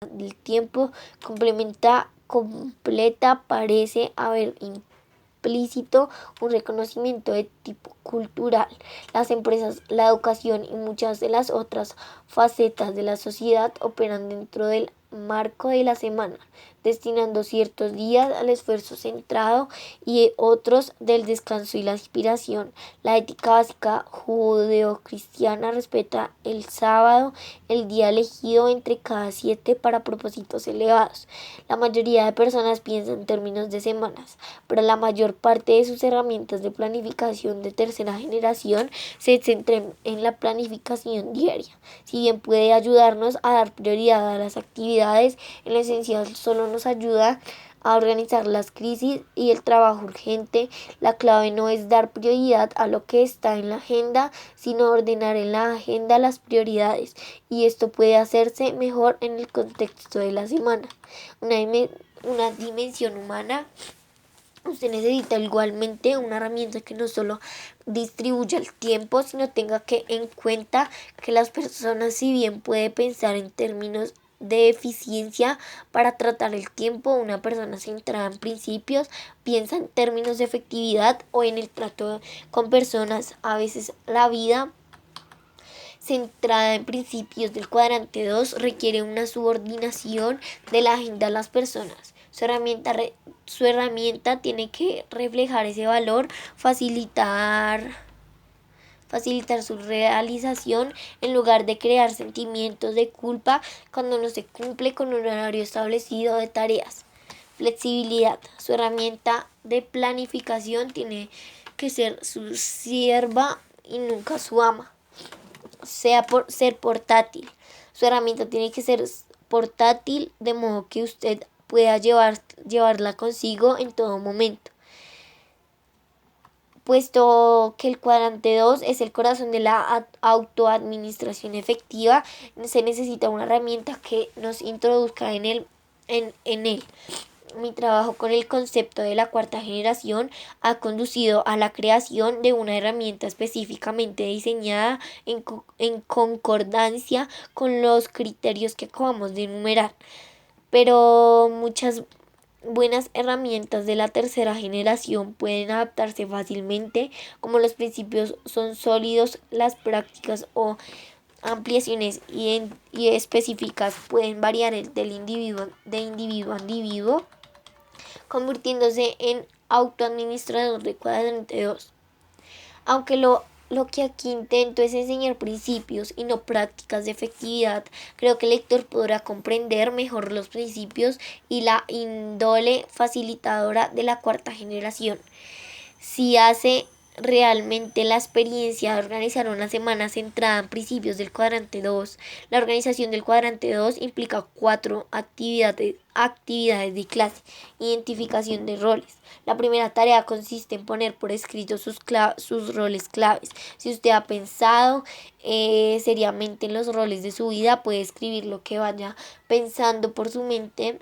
del tiempo completa parece haber implícito un reconocimiento de tipo cultural. Las empresas, la educación y muchas de las otras facetas de la sociedad operan dentro del marco de la semana, destinando ciertos días al esfuerzo centrado y otros del descanso y la inspiración. La ética básica judeocristiana respeta el sábado, el día elegido entre cada 7 para propósitos elevados. La mayoría de personas piensan en términos de semanas, pero la mayor parte de sus herramientas de planificación de tercera generación se centran en la planificación diaria. Si bien puede ayudarnos a dar prioridad a las actividades, en la esencial solo nos ayuda a organizar las crisis y el trabajo urgente. La clave no es dar prioridad a lo que está en la agenda, sino ordenar en la agenda las prioridades, y esto puede hacerse mejor en el contexto de la semana. Una dimensión humana. Usted necesita igualmente una herramienta que no solo distribuya el tiempo, sino tenga en cuenta que las personas, si bien puede pensar en términos de eficiencia para tratar el tiempo, una persona centrada en principios piensa en términos de efectividad o en el trato con personas. A veces la vida centrada en principios del cuadrante 2 requiere una subordinación de la agenda a las personas. Su herramienta tiene que reflejar ese valor, facilitar su realización en lugar de crear sentimientos de culpa cuando no se cumple con un horario establecido de tareas. Flexibilidad. Su herramienta de planificación tiene que ser su sierva y nunca su ama. Ser portátil. Su herramienta tiene que ser portátil, de modo que usted pueda llevarla consigo en todo momento. Puesto que el cuadrante 2 es el corazón de la autoadministración efectiva, se necesita una herramienta que nos introduzca en él. Mi trabajo con el concepto de la cuarta generación ha conducido a la creación de una herramienta específicamente diseñada en concordancia con los criterios que acabamos de enumerar. Pero muchas buenas herramientas de la tercera generación pueden adaptarse fácilmente. Como los principios son sólidos, las prácticas o ampliaciones y específicas pueden variar de individuo a individuo, convirtiéndose en autoadministrador de cuadrante 2. Aunque lo que aquí intento es enseñar principios y no prácticas de efectividad, creo que el lector podrá comprender mejor los principios y la índole facilitadora de la cuarta generación. Si hace realmente la experiencia de organizar una semana centrada en principios del cuadrante 2. La organización del cuadrante 2 implica 4 actividades de clase. Identificación de roles. La primera tarea consiste en poner por escrito sus roles claves. Si usted ha pensado seriamente en los roles de su vida, puede escribir lo que vaya pasando por su mente.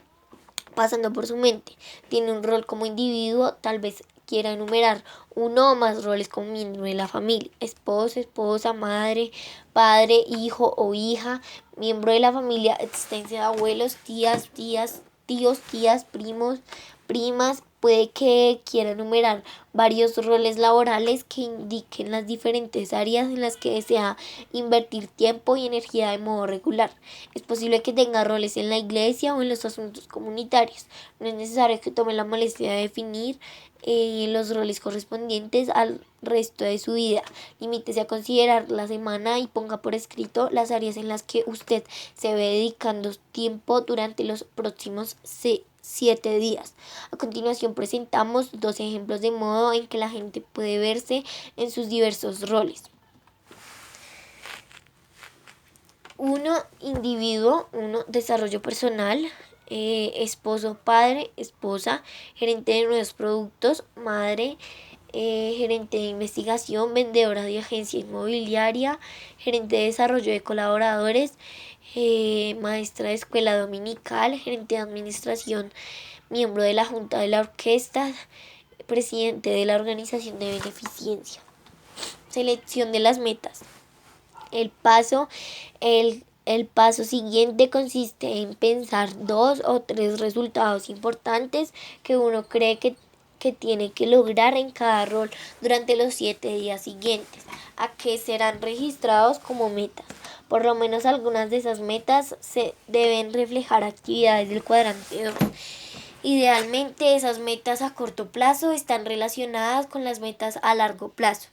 Tiene un rol como individuo, tal vez quiera enumerar uno o más roles como miembro de la familia: esposo, esposa, madre, padre, hijo o hija, miembro de la familia extensa, abuelos, tíos, tías, primos, primas. Puede que quiera enumerar varios roles laborales que indiquen las diferentes áreas en las que desea invertir tiempo y energía de modo regular. Es posible que tenga roles en la iglesia o en los asuntos comunitarios. No es necesario que tome la molestia de definir los roles correspondientes al resto de su vida. Limítese a considerar la semana y ponga por escrito las áreas en las que usted se ve dedicando tiempo durante los próximos 7 días. A continuación presentamos 2 ejemplos de modo en que la gente puede verse en sus diversos roles. 1. Individuo. 1. Desarrollo personal. Esposo, padre, esposa, gerente de nuevos productos, madre, gerente de investigación, vendedora de agencia inmobiliaria, gerente de desarrollo de colaboradores, maestra de escuela dominical, gerente de administración, miembro de la junta de la orquesta, presidente de la organización de beneficencia. Selección de las metas. El El paso siguiente consiste en pensar 2 o 3 resultados importantes que uno cree que tiene que lograr en cada rol durante los 7 días siguientes, a que serán registrados como metas. Por lo menos algunas de esas metas se deben reflejar actividades del cuadrante 2. Idealmente, esas metas a corto plazo están relacionadas con las metas a largo plazo.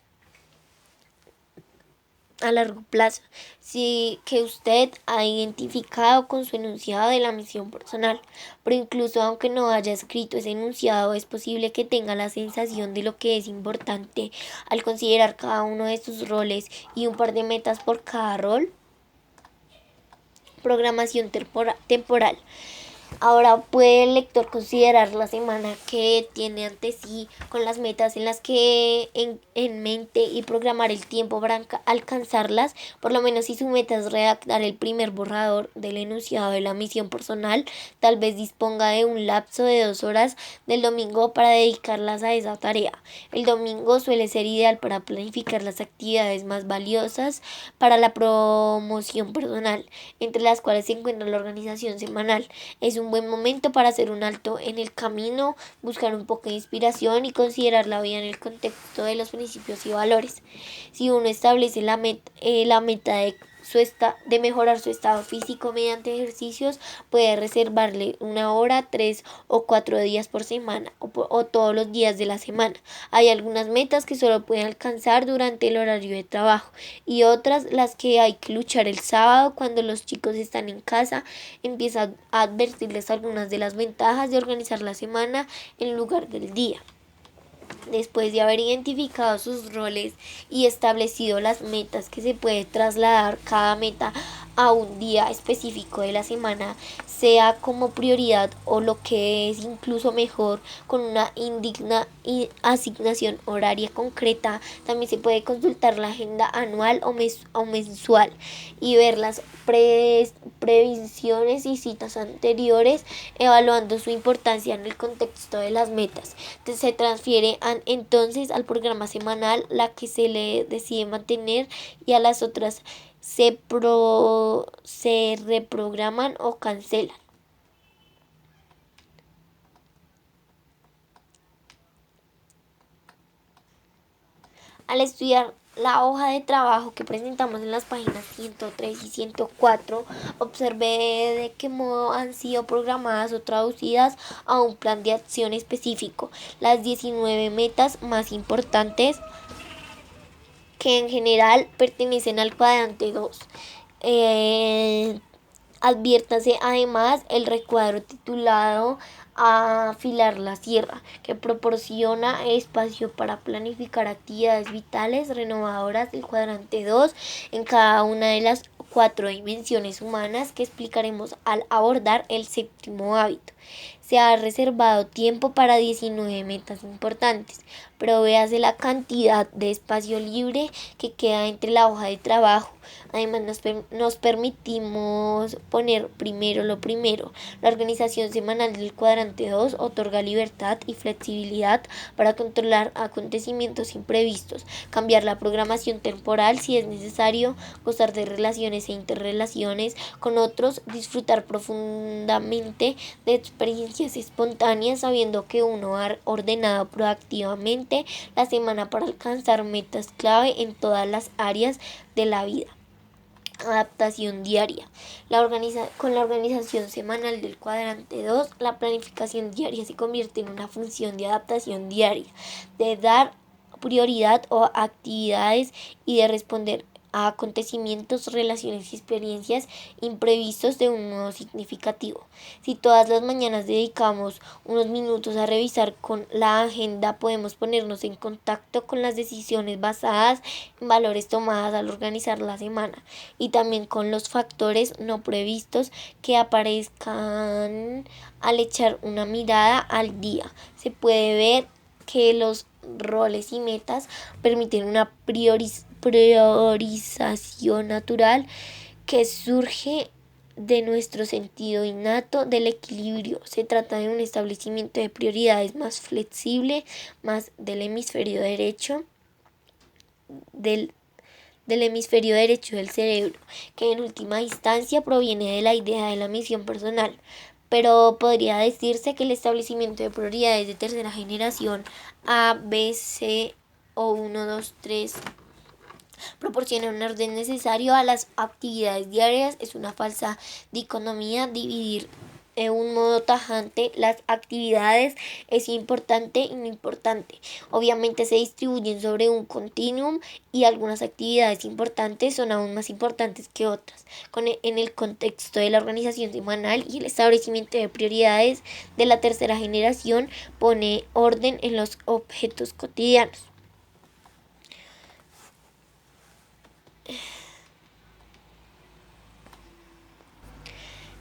Sí, que usted ha identificado con su enunciado de la misión personal, pero incluso aunque no haya escrito ese enunciado, es posible que tenga la sensación de lo que es importante al considerar cada uno de sus roles y un par de metas por cada rol. Programación temporal. Ahora puede el lector considerar la semana que tiene ante sí con las metas en las que en mente y programar el tiempo para alcanzarlas. Por lo menos si su meta es redactar el primer borrador del enunciado de la misión personal, tal vez disponga de un lapso de 2 horas del domingo para dedicarlas a esa tarea. El domingo suele ser ideal para planificar las actividades más valiosas para la promoción personal, entre las cuales se encuentra la organización semanal. Es un buen momento para hacer un alto en el camino, buscar un poco de inspiración y considerar la vida en el contexto de los principios y valores. Si uno establece la meta de mejorar su estado físico mediante ejercicios, puede reservarle 1 hora, 3 o 4 días por semana o todos los días de la semana. Hay algunas metas que solo pueden alcanzar durante el horario de trabajo y otras las que hay que luchar el sábado cuando los chicos están en casa. Empieza a advertirles algunas de las ventajas de organizar la semana en lugar del día. Después de haber identificado sus roles y establecido las metas que se puede trasladar cada meta a un día específico de la semana, sea como prioridad o lo que es incluso mejor con una asignación horaria concreta. También se puede consultar la agenda anual o mensual y ver las previsiones y citas anteriores, evaluando su importancia en el contexto de las metas. Se transfiere entonces al programa semanal la que se le decide mantener y a las otras se reprograman o cancelan. Al estudiar la hoja de trabajo que presentamos en las páginas 103 y 104, observé de qué modo han sido programadas o traducidas a un plan de acción específico las 19 metas más importantes que en general pertenecen al cuadrante 2. Adviértase además el recuadro titulado Afilar la sierra, que proporciona espacio para planificar actividades vitales renovadoras del cuadrante 2 en cada una de las 4 dimensiones humanas que explicaremos al abordar el séptimo hábito. Se ha reservado tiempo para 19 metas importantes, pero véase la cantidad de espacio libre que queda entre la hoja de trabajo. Además, nos permitimos poner primero lo primero. La organización semanal del cuadrante 2 otorga libertad y flexibilidad para controlar acontecimientos imprevistos, cambiar la programación temporal si es necesario, gozar de relaciones e interrelaciones con otros, disfrutar profundamente de experiencias espontáneas, sabiendo que uno ha ordenado proactivamente la semana para alcanzar metas clave en todas las áreas de la vida. Adaptación diaria. Con la organización semanal del cuadrante 2, la planificación diaria se convierte en una función de adaptación diaria, de dar prioridad a actividades y de responder a acontecimientos, relaciones y experiencias imprevistos de un modo significativo. Si todas las mañanas dedicamos unos minutos a revisar con la agenda, podemos ponernos en contacto con las decisiones basadas en valores tomadas al organizar la semana y también con los factores no previstos que aparezcan al echar una mirada al día. Se puede ver que los roles y metas permiten una priorización natural que surge de nuestro sentido innato del equilibrio. Se trata de un establecimiento de prioridades más flexible, más del hemisferio derecho del del hemisferio derecho del cerebro, que en última instancia proviene de la idea de la misión personal. Pero podría decirse que el establecimiento de prioridades de tercera generación A, B, C o 1, 2, 3 proporciona un orden necesario a las actividades diarias. Es una falsa dicotomía dividir de un modo tajante las actividades es importante y no importante. Obviamente se distribuyen sobre un continuum y algunas actividades importantes son aún más importantes que otras. En el contexto de la organización semanal y el establecimiento de prioridades de la tercera generación pone orden en los objetos cotidianos.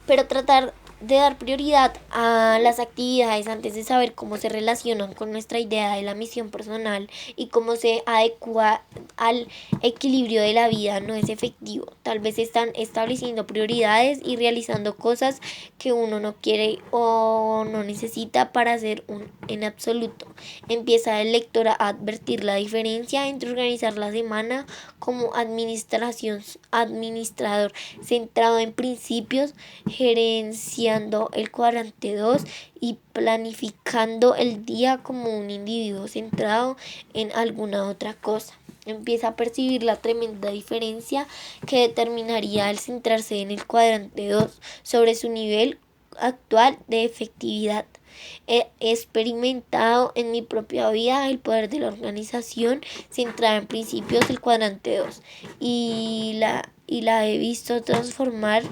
Pero tratar de dar prioridad a las actividades antes de saber cómo se relacionan con nuestra idea de la misión personal y cómo se adecua al equilibrio de la vida no es efectivo. Tal vez están estableciendo prioridades y realizando cosas que uno no quiere o no necesita para hacer en absoluto. Empieza el lector a advertir la diferencia entre organizar la semana como administrador centrado en principios, gerenciando el cuadrante 2 y planificando el día como un individuo centrado en alguna otra cosa. Empieza a percibir la tremenda diferencia que determinaría el centrarse en el cuadrante 2 sobre su nivel actual de efectividad. He experimentado en mi propia vida el poder de la organización centrada en principios del cuadrante 2 y la he visto transformar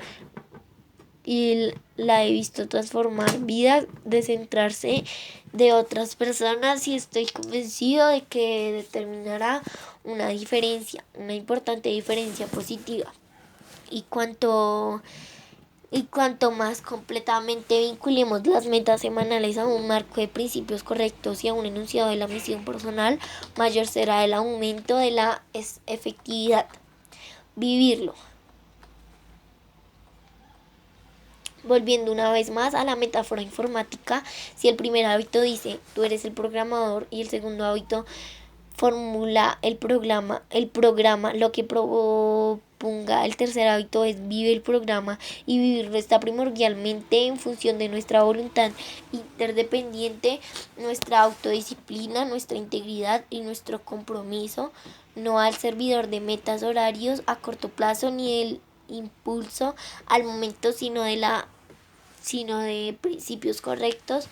vidas, de centrarse de otras personas, y estoy convencido de que determinará una importante diferencia positiva. Y cuanto más completamente vinculemos las metas semanales a un marco de principios correctos y a un enunciado de la misión personal, mayor será el aumento de la efectividad. Vivirlo. Volviendo una vez más a la metáfora informática, si el primer hábito dice tú eres el programador y el segundo hábito formula el programa lo que proponga el tercer hábito es vive el programa, y vivirlo está primordialmente en función de nuestra voluntad interdependiente, nuestra autodisciplina, nuestra integridad y nuestro compromiso, no al servidor de metas, horarios a corto plazo ni el impulso al momento, sino de principios correctos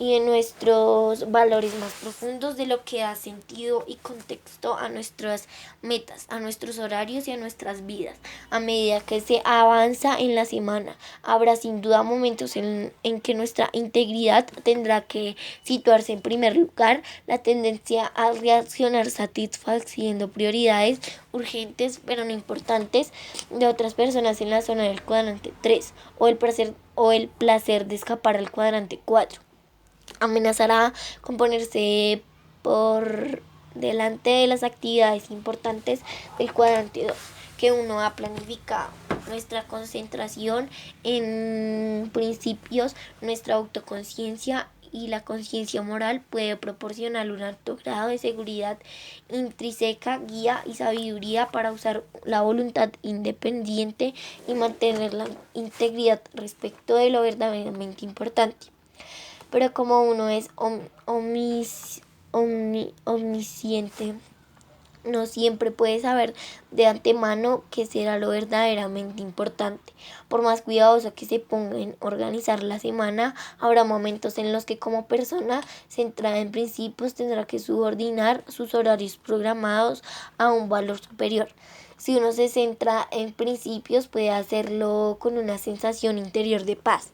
y de nuestros valores más profundos, de lo que da sentido y contexto a nuestras metas, a nuestros horarios y a nuestras vidas. A medida que se avanza en la semana, habrá sin duda momentos en que nuestra integridad tendrá que situarse en primer lugar. La tendencia a reaccionar satisfaciendo prioridades urgentes pero no importantes de otras personas en la zona del cuadrante 3 o el placer de escapar al cuadrante 4 amenazará con ponerse por delante de las actividades importantes del cuadrante 2 que uno ha planificado. Nuestra concentración en principios, nuestra autoconciencia y la conciencia moral puede proporcionar un alto grado de seguridad intrínseca, guía y sabiduría para usar la voluntad independiente y mantener la integridad respecto de lo verdaderamente importante. Pero como uno es omnisciente, no siempre puede saber de antemano qué será lo verdaderamente importante. Por más cuidadoso que se ponga en organizar la semana, habrá momentos en los que como persona centrada en principios tendrá que subordinar sus horarios programados a un valor superior. Si uno se centra en principios, puede hacerlo con una sensación interior de paz.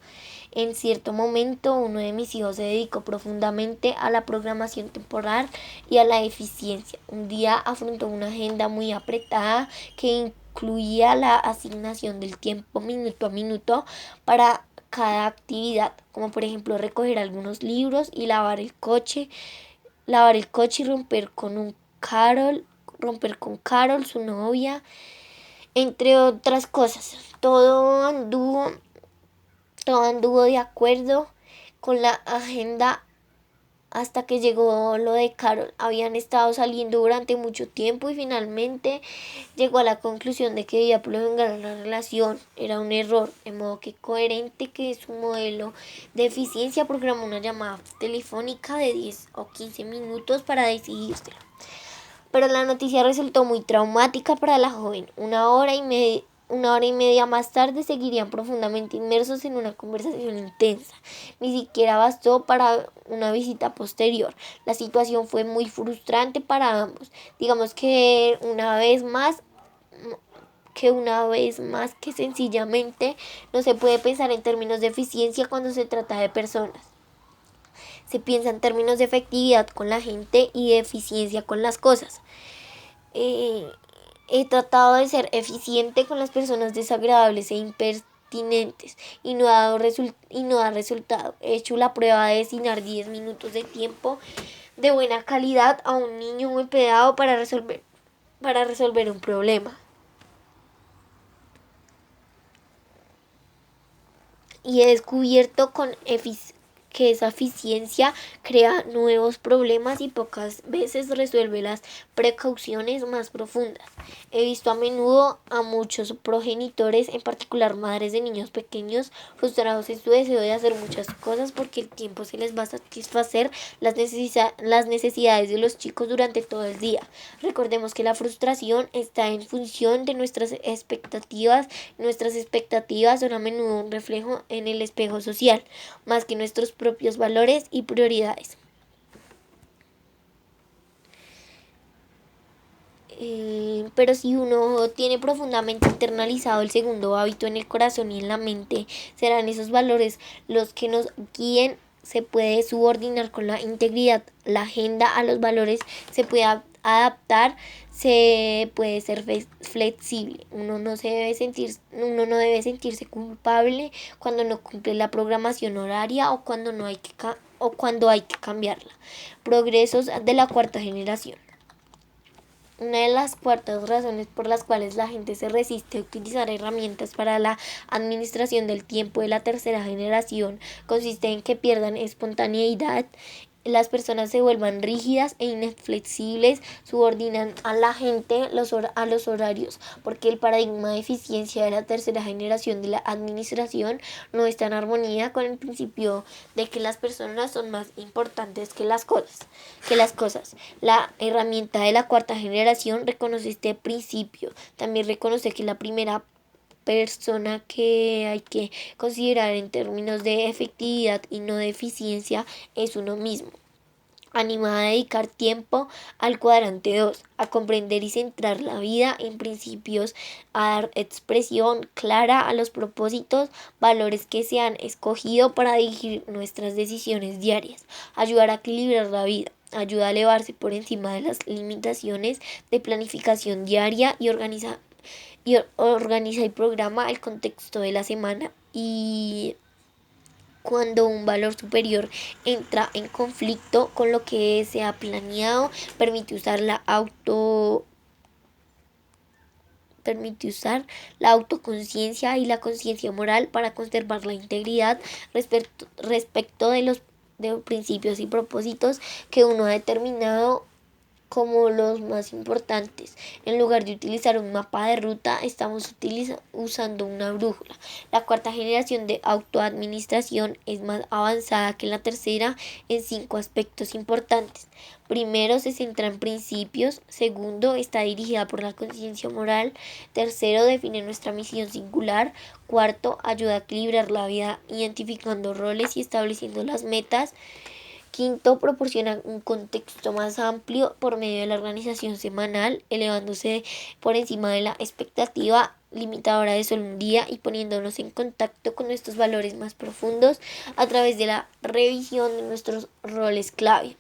En cierto momento, uno de mis hijos se dedicó profundamente a la programación temporal y a la eficiencia. Un día afrontó una agenda muy apretada que incluía la asignación del tiempo minuto a minuto para cada actividad, como por ejemplo recoger algunos libros y lavar el coche y romper con Carol, su novia, entre otras cosas. Todo anduvo de acuerdo con la agenda hasta que llegó lo de Carol. Habían estado saliendo durante mucho tiempo y finalmente llegó a la conclusión de que debía prolongar la relación. Era un error, de modo que coherente que su modelo de eficiencia programó una llamada telefónica de 10 o 15 minutos para decidirse. Pero la noticia resultó muy traumática para la joven. Una hora y media más tarde seguirían profundamente inmersos en una conversación intensa. Ni siquiera bastó para una visita posterior. La situación fue muy frustrante para ambos. Digamos que una vez más que sencillamente no se puede pensar en términos de eficiencia cuando se trata de personas. Se piensa en términos de efectividad con la gente y de eficiencia con las cosas. He tratado de ser eficiente con las personas desagradables e impertinentes y no da resultado. He hecho la prueba de destinar 10 minutos de tiempo de buena calidad a un niño muy pedado para resolver un problema. Y he descubierto que esa eficiencia crea nuevos problemas y pocas veces resuelve las precauciones más profundas. He visto a menudo a muchos progenitores, en particular madres de niños pequeños, frustrados en su deseo de hacer muchas cosas porque el tiempo se les va a satisfacer las necesidades de los chicos durante todo el día. Recordemos que la frustración está en función de nuestras expectativas. Nuestras expectativas son a menudo un reflejo en el espejo social, más que nuestros propios valores y prioridades. Pero si uno tiene profundamente internalizado el segundo hábito en el corazón y en la mente, serán esos valores los que nos guíen. Se puede subordinar con la integridad la agenda a los valores, se puede adaptar, se puede ser flexible. Uno no debe sentirse culpable cuando no cumple la programación horaria o cuando hay que cambiarla. Progresos de la cuarta generación. Una de las cuartas razones por las cuales la gente se resiste a utilizar herramientas para la administración del tiempo de la tercera generación consiste en que pierdan espontaneidad. Las personas se vuelvan rígidas e inflexibles, subordinan a la gente a los horarios, porque el paradigma de eficiencia de la tercera generación de la administración no está en armonía con el principio de que las personas son más importantes que las cosas. La herramienta de la cuarta generación reconoce este principio. También reconoce que la primera persona que hay que considerar en términos de efectividad y no de eficiencia es uno mismo. Anima a dedicar tiempo al cuadrante 2, a comprender y centrar la vida en principios, a dar expresión clara a los propósitos, valores que se han escogido para dirigir nuestras decisiones diarias, ayudar a equilibrar la vida. Ayuda a elevarse por encima de las limitaciones de planificación diaria y organiza y programa el contexto de la semana. Y cuando un valor superior entra en conflicto con lo que se ha planeado, permite usar la autoconciencia y la conciencia moral para conservar la integridad respecto de los principios y propósitos que uno ha determinado como los más importantes. En lugar de utilizar un mapa de ruta, estamos usando una brújula. La cuarta generación de autoadministración es más avanzada que la tercera en 5 aspectos importantes. Primero, se centra en principios. Segundo, está dirigida por la conciencia moral. Tercero, define nuestra misión singular. Cuarto, ayuda a equilibrar la vida identificando roles y estableciendo las metas. Quinto, proporciona un contexto más amplio por medio de la organización semanal, elevándose por encima de la expectativa limitadora de solo un día y poniéndonos en contacto con nuestros valores más profundos a través de la revisión de nuestros roles clave.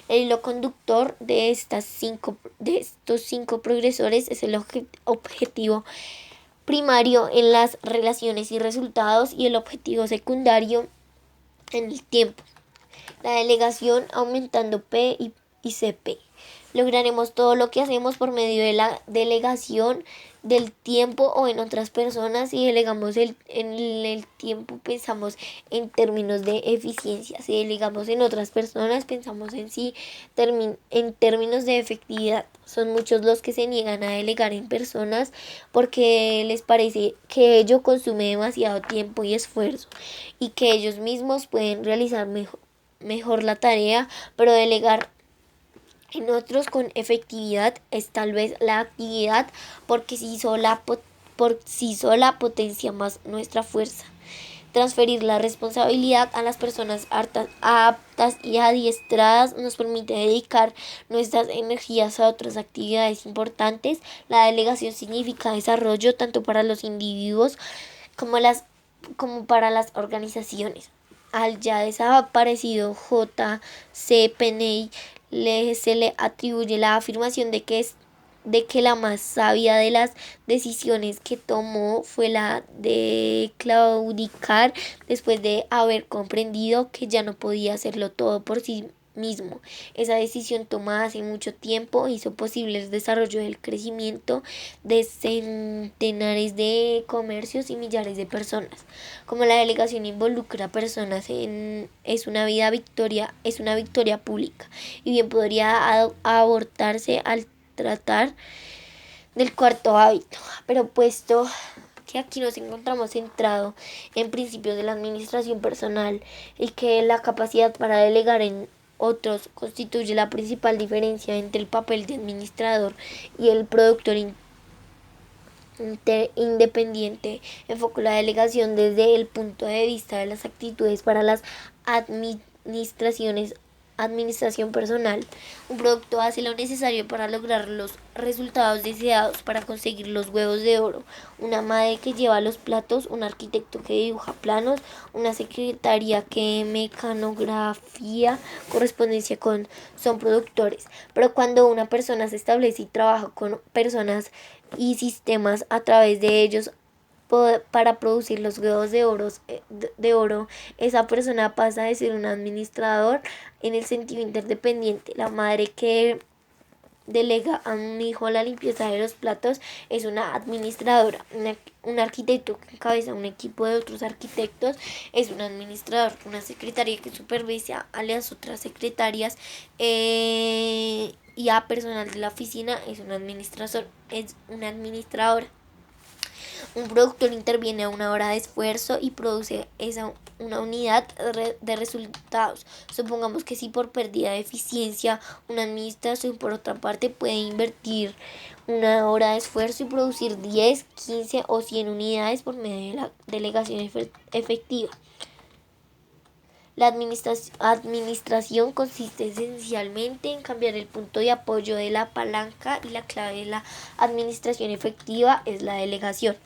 El hilo conductor de estos 5 progresores es el objetivo primario en las relaciones y resultados y el objetivo secundario en el tiempo. La delegación aumentando P y CP. Lograremos todo lo que hacemos por medio de la delegación del tiempo o en otras personas. Si delegamos en el tiempo, pensamos en términos de eficiencia. Si delegamos en otras personas, pensamos en términos de efectividad. Son muchos los que se niegan a delegar en personas porque les parece que ello consume demasiado tiempo y esfuerzo y que ellos mismos pueden realizar mejor la tarea, pero delegar en otros con efectividad es tal vez la actividad por sí sola potencia más nuestra fuerza. Transferir la responsabilidad a las personas aptas y adiestradas nos permite dedicar nuestras energías a otras actividades importantes. La delegación significa desarrollo tanto para los individuos como para las organizaciones. Al ya desaparecido J. C. Penney se le atribuye la afirmación de que la más sabia de las decisiones que tomó fue la de claudicar después de haber comprendido que ya no podía hacerlo todo por sí mismo. Esa decisión tomada hace mucho tiempo hizo posible el desarrollo del crecimiento de centenares de comercios y millares de personas. Como la delegación involucra a personas es una victoria pública y bien podría abortarse al tratar del cuarto hábito, pero puesto que aquí nos encontramos centrado en principios de la administración personal y que la capacidad para delegar en otros constituye la principal diferencia entre el papel de administrador y el productor independiente, enfoco la delegación desde el punto de vista de las actitudes para las administración personal. Un producto hace lo necesario para lograr los resultados deseados, para conseguir los huevos de oro. Una madre que lleva los platos, un arquitecto que dibuja planos, una secretaria que mecanografía correspondencia son productores. Pero cuando una persona se establece y trabaja con personas y sistemas a través de ellos para producir los huevos de oro, esa persona pasa de ser un administrador en el sentido interdependiente. La madre que delega a un hijo la limpieza de los platos es una administradora. Un arquitecto que encabeza un equipo de otros arquitectos es un administrador. Una secretaria que supervisa a las otras secretarias y a personal de la oficina es es una administradora. Un productor interviene a una hora de esfuerzo y produce una unidad de resultados. Supongamos que si por pérdida de eficiencia una administración por otra parte puede invertir una hora de esfuerzo y producir 10, 15 o 100 unidades por medio de la delegación efectiva. La administración consiste esencialmente en cambiar el punto de apoyo de la palanca y la clave de la administración efectiva es la delegación.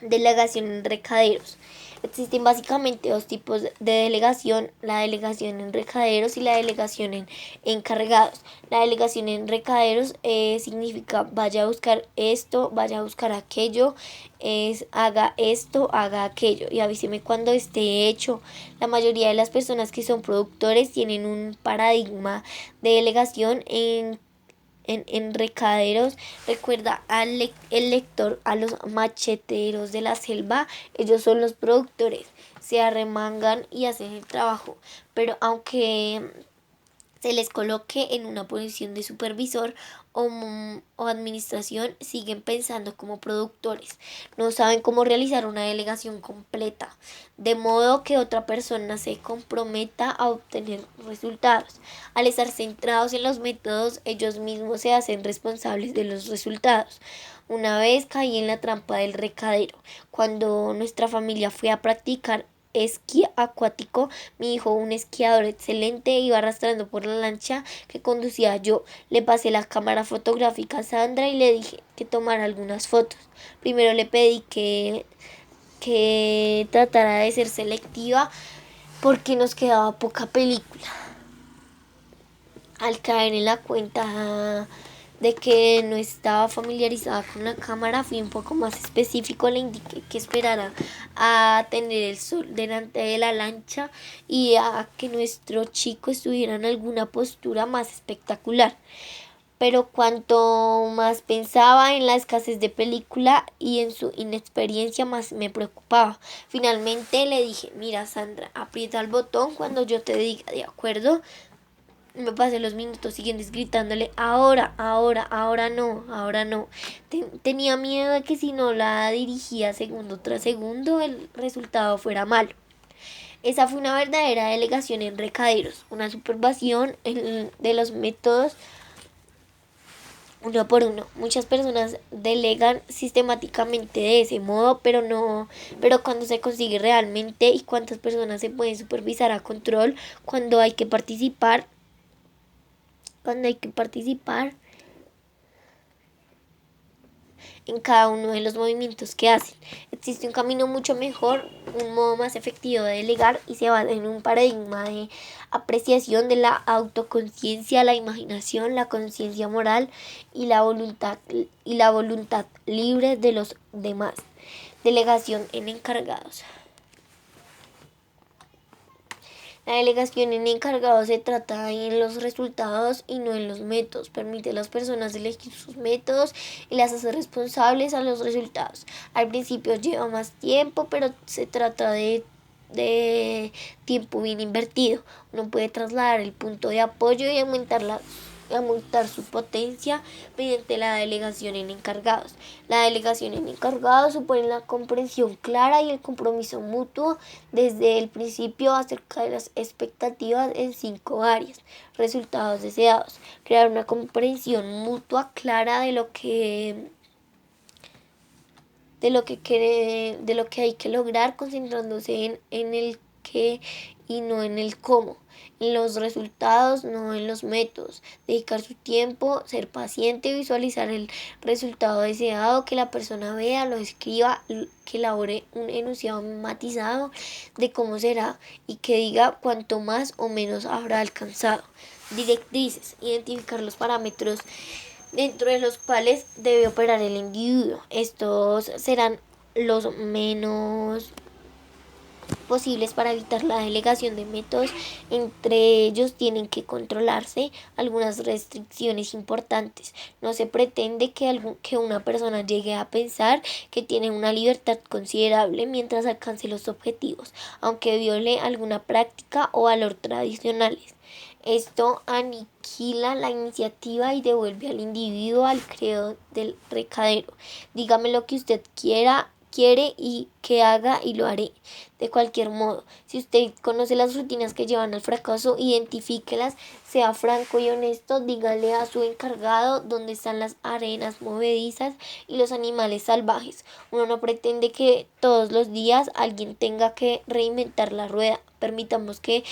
Delegación en recaderos. Existen básicamente dos tipos de delegación, la delegación en recaderos y la delegación en encargados. La delegación en recaderos significa vaya a buscar esto, vaya a buscar aquello, haga esto, haga aquello y avíseme cuando esté hecho. La mayoría de las personas que son productores tienen un paradigma de delegación en recaderos. Recuerda el lector a los macheteros de la selva. Ellos son los productores, se arremangan y hacen el trabajo, pero aunque se les coloque en una posición de supervisor o administración, siguen pensando como productores. No saben cómo realizar una delegación completa, de modo que otra persona se comprometa a obtener resultados. Al estar centrados en los métodos, ellos mismos se hacen responsables de los resultados. Una vez caí en la trampa del recadero. Cuando nuestra familia fue a practicar esquí acuático, mi hijo, un esquiador excelente, iba arrastrando por la lancha que conducía yo. Le pasé la cámara fotográfica a Sandra y le dije que tomara algunas fotos. Primero le pedí que tratara de ser selectiva porque nos quedaba poca película. Al caer en la cuenta de que no estaba familiarizada con la cámara, fui un poco más específico, le indiqué que esperara a tener el sol delante de la lancha y a que nuestro chico estuviera en alguna postura más espectacular. pero cuanto más pensaba en la escasez de película y en su inexperiencia, más me preocupaba. Finalmente le dije, mira Sandra, aprieta el botón cuando yo te diga, ¿de acuerdo? Me pasé los minutos siguientes gritándole, ahora, ahora, ahora no, ahora no. Tenía miedo de que si no la dirigía segundo tras segundo, el resultado fuera malo. Esa fue una verdadera delegación en recaderos, una supervisión de los métodos uno por uno. Muchas personas delegan sistemáticamente de ese modo, pero cuando se consigue realmente y cuántas personas se pueden supervisar a control, cuando hay que participar en cada uno de los movimientos que hacen. Existe un camino mucho mejor, un modo más efectivo de delegar y se basa en un paradigma de apreciación de la autoconciencia, la imaginación, la conciencia moral y la voluntad libre de los demás. Delegación en encargados. La delegación en encargados se trata en los resultados y no en los métodos. Permite a las personas elegir sus métodos y las hace responsables a los resultados. Al principio lleva más tiempo, pero se trata de tiempo bien invertido. Uno puede trasladar el punto de apoyo y aumentar su potencia mediante la delegación en encargados. La delegación en encargados supone la comprensión clara y el compromiso mutuo desde el principio acerca de las expectativas en 5 áreas. Resultados deseados. Crear una comprensión mutua clara de lo que hay que lograr, concentrándose en el qué y no en el cómo, en los resultados, no en los métodos, dedicar su tiempo, ser paciente, visualizar el resultado deseado, que la persona vea, lo escriba, que elabore un enunciado matizado de cómo será y que diga cuánto más o menos habrá alcanzado. Directrices, identificar los parámetros dentro de los cuales debe operar el individuo. Estos serán los menos posibles para evitar la delegación de métodos. Entre ellos tienen que controlarse algunas restricciones importantes. No se pretende que una persona llegue a pensar que tiene una libertad considerable mientras alcance los objetivos, aunque viole alguna práctica o valor tradicionales. Esto aniquila la iniciativa y devuelve al individuo al credo del recadero. Dígame lo que usted quiere y que haga y lo haré. De cualquier modo, si usted conoce las rutinas que llevan al fracaso, identifíquelas, sea franco y honesto, dígale a su encargado dónde están las arenas movedizas y los animales salvajes. Uno no pretende que todos los días alguien tenga que reinventar la rueda. Permitamos que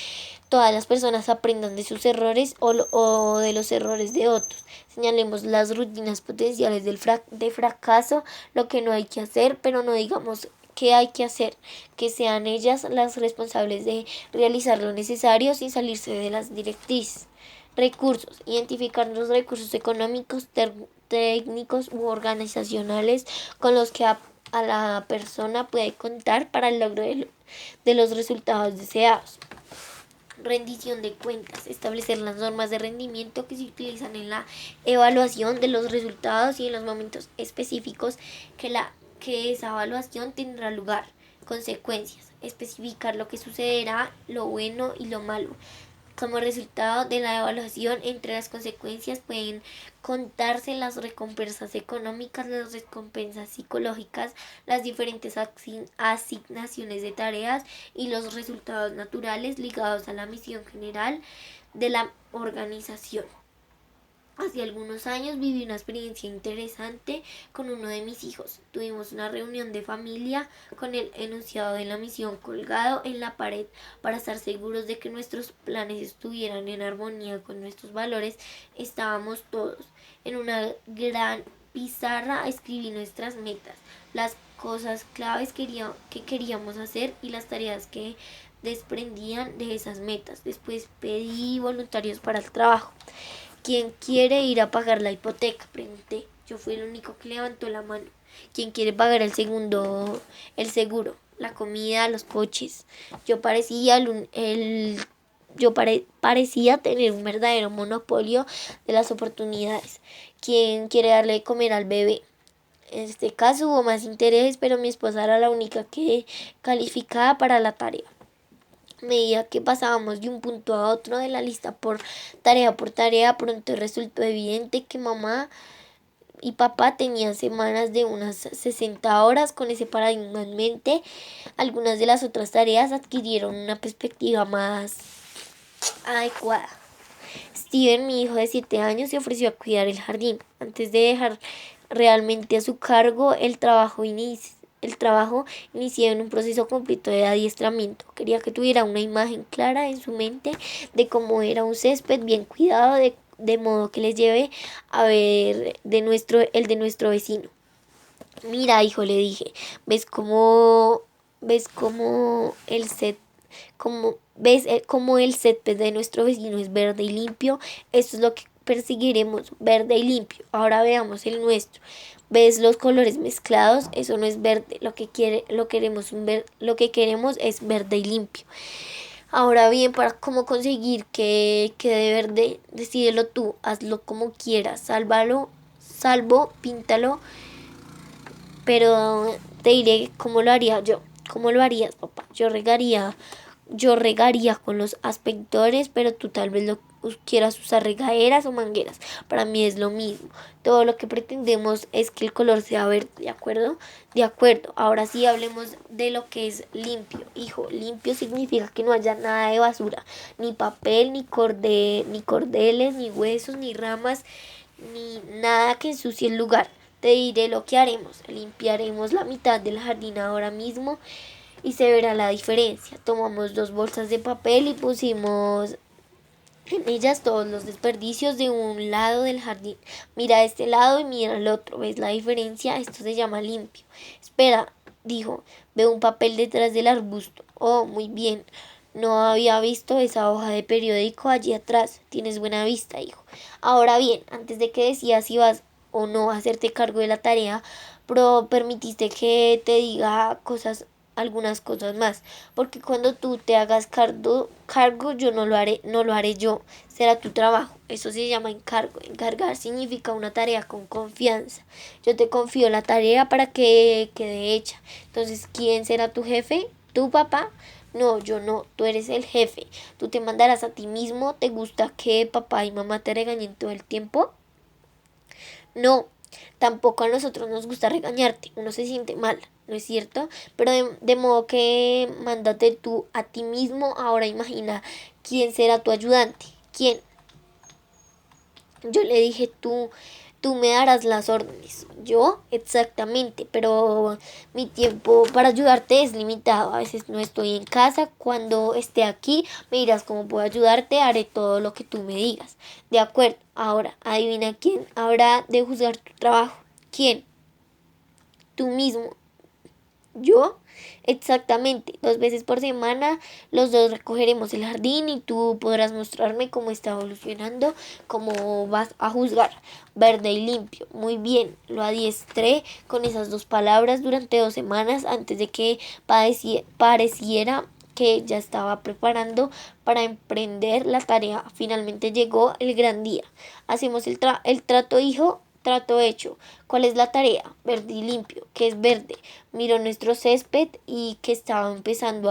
todas las personas aprendan de sus errores o de los errores de otros. Señalemos las rutinas potenciales de fracaso, lo que no hay que hacer, pero no digamos qué hay que hacer, que sean ellas las responsables de realizar lo necesario sin salirse de las directrices. Recursos. Identificar los recursos económicos, técnicos u organizacionales con los que a la persona puede contar para el logro de los resultados deseados. Rendición de cuentas, establecer las normas de rendimiento que se utilizan en la evaluación de los resultados y en los momentos específicos que esa evaluación tendrá lugar. Consecuencias, especificar lo que sucederá, lo bueno y lo malo. Como resultado de la evaluación, entre las consecuencias pueden contarse las recompensas económicas, las recompensas psicológicas, las diferentes asignaciones de tareas y los resultados naturales ligados a la misión general de la organización. Hace algunos años viví una experiencia interesante con uno de mis hijos. Tuvimos una reunión de familia con el enunciado de la misión colgado en la pared para estar seguros de que nuestros planes estuvieran en armonía con nuestros valores. Estábamos todos en una gran pizarra. Escribí nuestras metas, las cosas claves que queríamos hacer y las tareas que desprendían de esas metas. Después pedí voluntarios para el trabajo. ¿Quién quiere ir a pagar la hipoteca?, pregunté. Yo fui el único que levantó la mano. ¿Quién quiere pagar el seguro, la comida, los coches? Yo parecía el parecía tener un verdadero monopolio de las oportunidades. ¿Quién quiere darle de comer al bebé? En este caso hubo más interés, pero mi esposa era la única que calificada para la tarea. A medida que pasábamos de un punto a otro de la lista por tarea, pronto resultó evidente que mamá y papá tenían semanas de unas 60 horas. Con ese paradigma en mente, algunas de las otras tareas adquirieron una perspectiva más adecuada. Steven, mi hijo de 7 años, se ofreció a cuidar el jardín. Antes de dejar realmente a su cargo el trabajo inicié en un proceso completo de adiestramiento. Quería que tuviera una imagen clara en su mente de cómo era un césped bien cuidado, de modo que les lleve a ver el de nuestro vecino. Mira, hijo, le dije, ves cómo el set como ves cómo el césped de nuestro vecino es verde y limpio. Esto es lo que perseguiremos, verde y limpio. Ahora veamos el nuestro. ¿Ves los colores mezclados? Eso no es verde. Lo que queremos es verde y limpio. Ahora bien, para cómo conseguir que quede verde, decídelo tú, hazlo como quieras, píntalo, pero te diré cómo lo haría yo. ¿Cómo lo harías, papá? Yo regaría con los aspectores, pero tú tal vez lo quieras usar regaderas o mangueras. Para mí es lo mismo. Todo lo que pretendemos es que el color sea verde, ¿de acuerdo? De acuerdo. Ahora sí hablemos de lo que es limpio. Hijo, limpio significa que no haya nada de basura, ni papel, ni cordeles, ni huesos, ni ramas, ni nada que ensucie el lugar. Te diré lo que haremos. Limpiaremos la mitad del jardín ahora mismo y se verá la diferencia. Tomamos 2 bolsas de papel y pusimos en ellas todos los desperdicios de un lado del jardín. Mira este lado y mira el otro. ¿Ves la diferencia? Esto se llama limpio. Espera, dijo. Veo un papel detrás del arbusto. Oh, muy bien. No había visto esa hoja de periódico allí atrás. Tienes buena vista, hijo. Ahora bien, antes de que decías si vas o no a hacerte cargo de la tarea, permitiste que te diga algunas cosas más, porque cuando tú te hagas cargo yo no lo haré yo, será tu trabajo. Eso se llama encargo. Encargar significa una tarea con confianza. Yo te confío la tarea para que quede hecha. Entonces, ¿quién será tu jefe? ¿Tu papá? No, yo no, tú eres el jefe. Tú te mandarás a ti mismo. ¿Te gusta que papá y mamá te regañen todo el tiempo? No, tampoco a nosotros nos gusta regañarte, uno se siente mal, ¿no es cierto? Pero de modo que mándate tú a ti mismo. Ahora imagina quién será tu ayudante. ¿Quién? Yo le dije, tú me darás las órdenes. Yo, exactamente, pero mi tiempo para ayudarte es limitado. A veces no estoy en casa. Cuando esté aquí, me dirás cómo puedo ayudarte. Haré todo lo que tú me digas. De acuerdo. Ahora, adivina quién habrá de juzgar tu trabajo. ¿Quién? Tú mismo. ¿Yo? Exactamente, 2 veces por semana los dos recogeremos el jardín y tú podrás mostrarme cómo está evolucionando, cómo vas a juzgar. Verde y limpio. Muy bien, lo adiestré con esas 2 palabras durante 2 semanas antes de que pareciera que ya estaba preparando para emprender la tarea. Finalmente llegó el gran día. Hacemos el trato, hijo. Trato hecho. ¿Cuál es la tarea? Verde y limpio. ¿Qué es verde? Miró nuestro césped y que estaba empezando